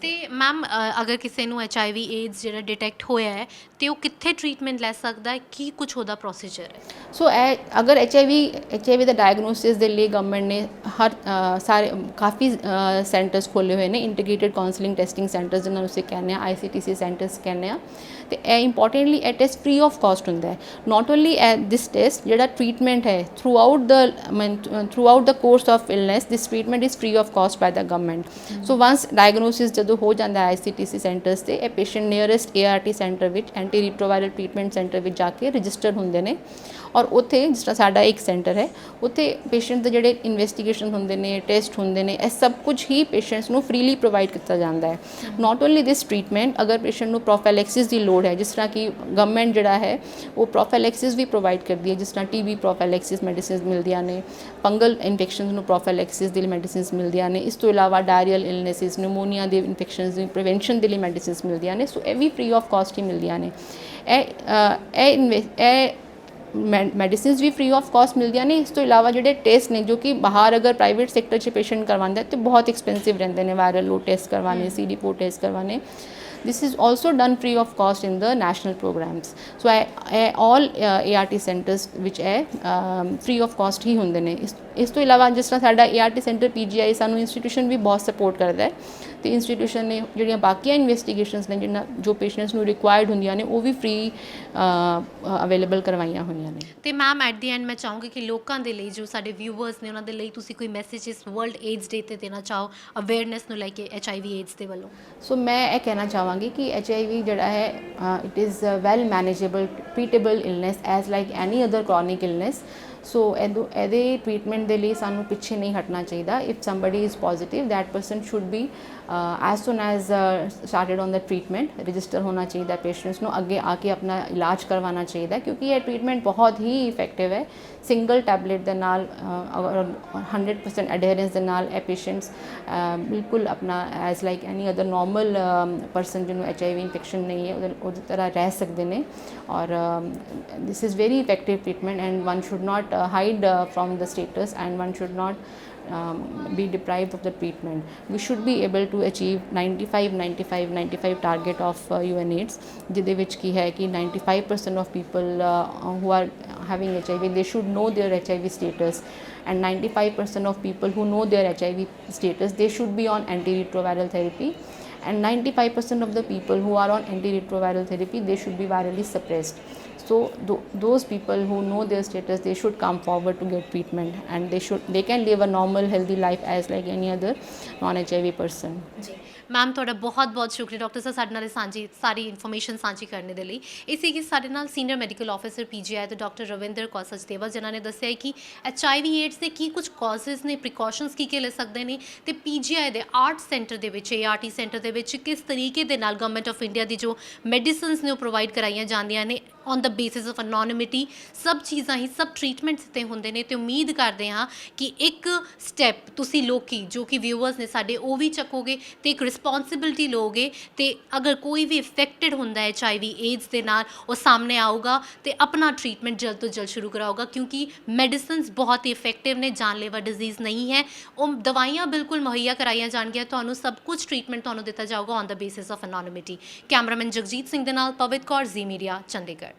ਤੇ ਮੈਮ ਅਗਰ ਕਿਸੇ ਨੂੰ HIV AIDS ਜਿਹੜਾ ਡਿਟੈਕਟ ਹੋਇਆ ਹੈ ਤੇ ਉਹ ਕਿੱਥੇ ਟ੍ਰੀਟਮੈਂਟ ਲੈ ਸਕਦਾ ਹੈ, ਕੀ ਕੁਝ ਉਹਦਾ ਪ੍ਰੋਸੀਜਰ ਹੈ? ਸੋ ਅਗਰ HIV ਦਾ ਡਾਇਗਨੋਸਿਸ ਦੇ ਲਈ ਗਵਰਨਮੈਂਟ ਨੇ ਕਾਫੀ ਸੈਂਟਰਸ ਖੋਲ੍ਹੇ ਹੋਏ ਨੇ, ਇੰਟੀਗ੍ਰੇਟਿਡ ਕਾਉਂਸਲਿੰਗ ਟੈਸਟਿੰਗ ਸੈਂਟਰਸ ਜਿਹਨਾਂ ਨੂੰ ਅਸੀਂ ਕਹਿੰਦੇ ਹਾਂ, ICTC ਸੈਂਟਰਸ ਕਹਿੰਦੇ ਹਾਂ। ਤੇ ਇਹ ਇੰਪੋਰਟੈਂਟਲੀ ਇਹ ਟੈਸਟ ਫ੍ਰੀ ਆਫ ਕਾਸਟ ਹੁੰਦਾ ਹੈ। ਨਾਟ ਓਨਲੀ ਦਿਸ ਟੈਸਟ, ਜਿਹੜਾ ਟ੍ਰੀਟਮੈਂਟ ਹੈ throughout the course of illness, this treatment is free of cost by the government. So once diagnosis ਜਦੋਂ ਹੋ ਜਾਂਦਾ ਹੈ ICTC ਸੈਂਟਰਸ 'ਤੇ, ਇਹ ਪੇਸ਼ੈਂਟ ਨੀਅਰੈਸਟ ART ਸੈਂਟਰ ਵਿੱਚ, ਐਂਟੀ ਰੀਟਰੋਵਾਇਰਲ ਟ੍ਰੀਟਮੈਂਟ ਸੈਂਟਰ ਵਿੱਚ ਜਾ ਕੇ ਰਜਿਸਟਰ ਹੁੰਦੇ ਨੇ। ਔਰ ਉੱਥੇ ਜਿਸ ਤਰ੍ਹਾਂ ਸਾਡਾ ਇੱਕ ਸੈਂਟਰ ਹੈ, ਉੱਥੇ ਪੇਸ਼ੈਂਟ ਦੇ ਜਿਹੜੇ ਇਨਵੈਸਟੀਗੇਸ਼ਨ ਹੁੰਦੇ ਨੇ, ਟੈਸਟ ਹੁੰਦੇ ਨੇ, ਇਹ ਸਭ ਕੁਝ ਹੀ ਪੇਸ਼ੈਂਟਸ ਨੂੰ ਫ੍ਰੀਲੀ ਪ੍ਰੋਵਾਈਡ ਕੀਤਾ ਜਾਂਦਾ ਹੈ। ਨਾਟ ਓਨਲੀ ਦਿਸ ਟ੍ਰੀਟਮੈਂਟ, ਅਗਰ ਪੇਸ਼ੈਂਟ ਨੂੰ ਪ੍ਰੋਫਾਈਲੈਕਸਿਸ ਦੀ ਲੋੜ ਹੈ, ਜਿਸ ਤਰ੍ਹਾਂ ਕਿ ਗਵਰਨਮੈਂਟ ਜਿਹੜਾ ਹੈ ਉਹ ਪ੍ਰੋਫਾਈਲੈਕਸਿਸ ਵੀ ਪ੍ਰੋਵਾਈਡ ਕਰਦੀ ਹੈ, ਜਿਸ ਤਰ੍ਹਾਂ TB ਪ੍ਰੋਫਾਈਲੈਕਸਿਸ ਮੈਡੀਸਿਨਸ ਮਿਲਦੀਆਂ ਨੇ, ਫੰਗਲ ਇਨਫੈਕਸ਼ਨਸ ਨੂੰ ਪ੍ਰੋਫਾਈਲੈਕਸਿਸ ਦੇ ਲਈ ਮੈਡੀਸਿਨਸ ਮਿਲਦੀਆਂ ਨੇ। ਇਸ ਤੋਂ ਇਲਾਵਾ ਡਾਇਰੀਅਲ ਇਲਨੈਸਿਸ, ਨਿਊਮੋਨੀਆ ਦੇ ਇਨਫੈਕਸ਼ਨਸ ਦੀ ਪ੍ਰੀਵੈਂਸ਼ਨ ਦੇ ਲਈ ਮੈਡੀਸਿਨਸ ਮਿਲਦੀਆਂ ਨੇ। ਸੋ ਇਹ ਵੀ ਫ੍ਰੀ ਆਫ ਕਾਸਟ ਹੀ ਮਿਲਦੀਆਂ ਨੇ। ਇਹ ਮੈਡੀਸਿਨਸ ਵੀ ਫ੍ਰੀ ਆਫ ਕਾਸਟ ਮਿਲਦੀਆਂ ਨੇ। ਇਸ ਤੋਂ ਇਲਾਵਾ ਜਿਹੜੇ ਟੈਸਟ ਨੇ, ਜੋ ਕਿ ਬਾਹਰ ਅਗਰ ਪ੍ਰਾਈਵੇਟ ਸੈਕਟਰ 'ਚ ਪੇਸ਼ੈਂਟ ਕਰਵਾਉਂਦਾ ਤਾਂ ਬਹੁਤ ਐਕਸਪੈਂਸਿਵ ਰਹਿੰਦੇ ਨੇ, ਵਾਇਰਲ ਲੋਡ ਟੈਸਟ ਕਰਵਾਉਣੇ, CD4 ਟੈਸਟ ਕਰਵਾਉਣੇ। this is also done free of cost in the national programs. So all ART centers which ਹੈ free of cost ਹੀ ਹੁੰਦੇ ਨੇ। ਇਸ ਤੋਂ ਇਲਾਵਾ ਜਿਸ ਤਰ੍ਹਾਂ ਸਾਡਾ ART ਸੈਂਟਰ PGI ਸਾਨੂੰ ਇੰਸਟੀਟਿਊਸ਼ਨ ਵੀ ਬਹੁਤ ਸਪੋਰਟ ਕਰਦਾ ਹੈ ਤੇ ਇੰਸਟੀਟਿਊਸ਼ਨ ਨੇ ਜਿਹੜੀਆਂ ਬਾਕੀਆਂ ਇਨਵੈਸਟੀਗੇਸ਼ਨਸ ਨੇ ਜਿਹਨਾਂ ਜੋ ਪੇਸ਼ੈਂਟਸ ਨੂੰ ਰਿਕੁਆਇਰਡ ਹੁੰਦੀਆਂ ਨੇ ਉਹ ਵੀ ਫ੍ਰੀ ਅਵੇਲੇਬਲ ਕਰਵਾਈਆਂ ਹੋਈਆਂ ਨੇ। ਤੇ ਮੈਮ ਐਟ ਦੀ ਐਂਡ ਮੈਂ ਚਾਹੂੰਗੀ ਕਿ ਲੋਕਾਂ ਦੇ ਲਈ ਜੋ ਸਾਡੇ ਵਿਊਵਰਸ ਨੇ ਉਹਨਾਂ ਦੇ ਲਈ ਤੁਸੀਂ ਕੋਈ ਮੈਸੇਜ ਇਸ ਵਰਲਡ ਏਡਸ ਡੇ ਤੇ ਦੇਣਾ ਚਾਹੋ ਅਵੇਅਰਨੈਸ ਨੂੰ ਲੈ ਕੇ HIV ਏਡਸ ਦੇ ਵੱਲੋਂ। ਸੋ ਮੈਂ ਇਹ ਕਹਿਣਾ ਚਾਹਾਂਗੀ ਕਿ HIV ਜਿਹੜਾ ਹੈ it is well manageable treatable illness as like any other chronic illness. So ਇਹਦੇ ਟ੍ਰੀਟਮੈਂਟ ਦੇ ਲਈ ਸਾਨੂੰ ਪਿੱਛੇ ਨਹੀਂ ਹਟਣਾ ਚਾਹੀਦਾ। If somebody is positive that person should be as soon as started on the treatment register ਹੋਣਾ ਚਾਹੀਦਾ ਪੇਸ਼ੈਂਟਸ ਨੂੰ, ਅੱਗੇ ਆ ਕੇ ਆਪਣਾ ਇਲਾਜ ਕਰਵਾਉਣਾ ਚਾਹੀਦਾ ਕਿਉਂਕਿ ਇਹ ਟ੍ਰੀਟਮੈਂਟ ਬਹੁਤ ਹੀ ਇਫੈਕਟਿਵ ਹੈ। ਸਿੰਗਲ ਟੈਬਲੇਟ ਦੇ ਨਾਲ 100% ਅਡੇਰੈਂਸ ਦੇ ਨਾਲ ਇਹ ਪੇਸ਼ੈਂਟਸ ਬਿਲਕੁਲ ਆਪਣਾ as like any other normal person ਜਿਹਨੂੰ HIV ਇਨਫੈਕਸ਼ਨ ਨਹੀਂ ਹੈ ਉਹਦੀ ਤਰ੍ਹਾਂ ਰਹਿ ਸਕਦੇ ਨੇ। ਔਰ this is very effective treatment and one should not hide from the status and one should not be deprived of the treatment. We should be able to achieve 95 target of UNAIDS ਜਿਹਦੇ ਵਿੱਚ ਕੀ ਹੈ ਕਿ 95% of people who are having HIV they should know their HIV status and 95% of people who know their HIV status they should be on antiretroviral therapy and 95% of the people who are on antiretroviral therapy they should be virally suppressed. So those people who know their status they should come forward to get treatment and they can live a normal healthy life as like any other non HIV person. ਜੀ ma'am ਤੁਹਾਡਾ ਬਹੁਤ ਬਹੁਤ ਸ਼ੁਕਰੀਆ doctor ਸਾਹਿਬ ਸਾਡੇ ਨਾਲ ਸਾਰੀ information ਸਾਂਝੀ ਕਰਨ ਦੇ ਲਈ। ਇਸੇ ਕਿ ਸਾਡੇ ਨਾਲ ਸੀਨੀਅਰ ਮੈਡੀਕਲ ਆਫਿਸਰ PGI ਤੇ ਡਾਕਟਰ ਰਵਿੰਦਰ ਕੌਰ ਸਚਦੇਵਾ ਜਿਨ੍ਹਾਂ ਨੇ ਦੱਸਿਆ ਕਿ HIV ਏਡਸ ਦੇ ਕੀ ਕੁਝ ਕਾਜ਼ਸ ਨੇ, ਪ੍ਰੀਕਾਸ਼ਨਸ ਕੀ ਲੈ ਸਕਦੇ ਨੇ ਤੇ PGI ਦੇ ਆਰਟ ਸੈਂਟਰ ਦੇ ਵਿੱਚ ART ਸੈਂਟਰ ਦੇ ਵਿੱਚ ਕਿਸ ਤਰੀਕੇ ਦੇ ਨਾਲ ਗਵਰਨਮੈਂਟ ਆਫ ਇੰਡੀਆ ਦੀ ਜੋ ਮੈਡੀਸਿਨਸ ਨੇ ਉਹ ਪ੍ਰੋਵਾਈਡ ਕਰਾਈਆਂ ਜਾਂਦੀਆਂ ਨੇ ਔਨ ਦ ਬੇਸਿਸ ਆਫ ਅਨੋਨਿਮਿਟੀ। ਸਭ ਚੀਜ਼ਾਂ ਹੀ ਸਭ ਟ੍ਰੀਟਮੈਂਟਸ ਤੇ ਹੁੰਦੇ ਨੇ ਤੇ ਉਮੀਦ ਕਰਦੇ ਹਾਂ ਕਿ ਇੱਕ ਸਟੈਪ ਤੁਸੀਂ ਲੋਕੀ ਜੋ ਕਿ ਵਿਊਅਰਸ ਨੇ ਸਾਡੇ ਉਹ ਵੀ ਚੱਕੋਗੇ ਤੇ ਇੱਕ ਰਿਸਪੌਂਸਿਬਿਲਿਟੀ ਲਓਗੇ ਤੇ ਅਗਰ ਕੋਈ ਵੀ ਇਫੈਕਟਡ ਹੁੰਦਾ ਹੈ HIV ਏਡਸ ਦੇ ਨਾਲ ਉਹ ਸਾਹਮਣੇ ਆਊਗਾ ਤੇ ਆਪਣਾ ਟ੍ਰੀਟਮੈਂਟ ਜਲਦ ਤੋਂ ਜਲਦ ਸ਼ੁਰੂ ਕਰਾਊਗਾ ਕਿਉਂਕਿ ਮੈਡੀਸਿਨਸ ਬਹੁਤ ਹੀ ਇਫੈਕਟਿਵ ਨੇ, ਜਾਨਲੇਵਾ ਡਿਜ਼ੀਜ਼ ਨਹੀਂ ਹੈ। ਉਹ ਦਵਾਈਆਂ ਬਿਲਕੁਲ ਮੁਹੱਈਆ ਕਰਾਈਆਂ ਜਾਣਗੀਆਂ, ਤੁਹਾਨੂੰ ਸਭ ਕੁਝ ਟ੍ਰੀਟਮੈਂਟ ਤੁਹਾਨੂੰ ਦਿੱਤਾ ਜਾਊਗਾ on the basis of anonymity. Cameraman Jagjit Singh ਦੇ ਨਾਲ ਪਵਿਤ ਕੌਰ, ਜ਼ੀ ਮੀਡੀਆ, ਚੰਡੀਗੜ੍ਹ।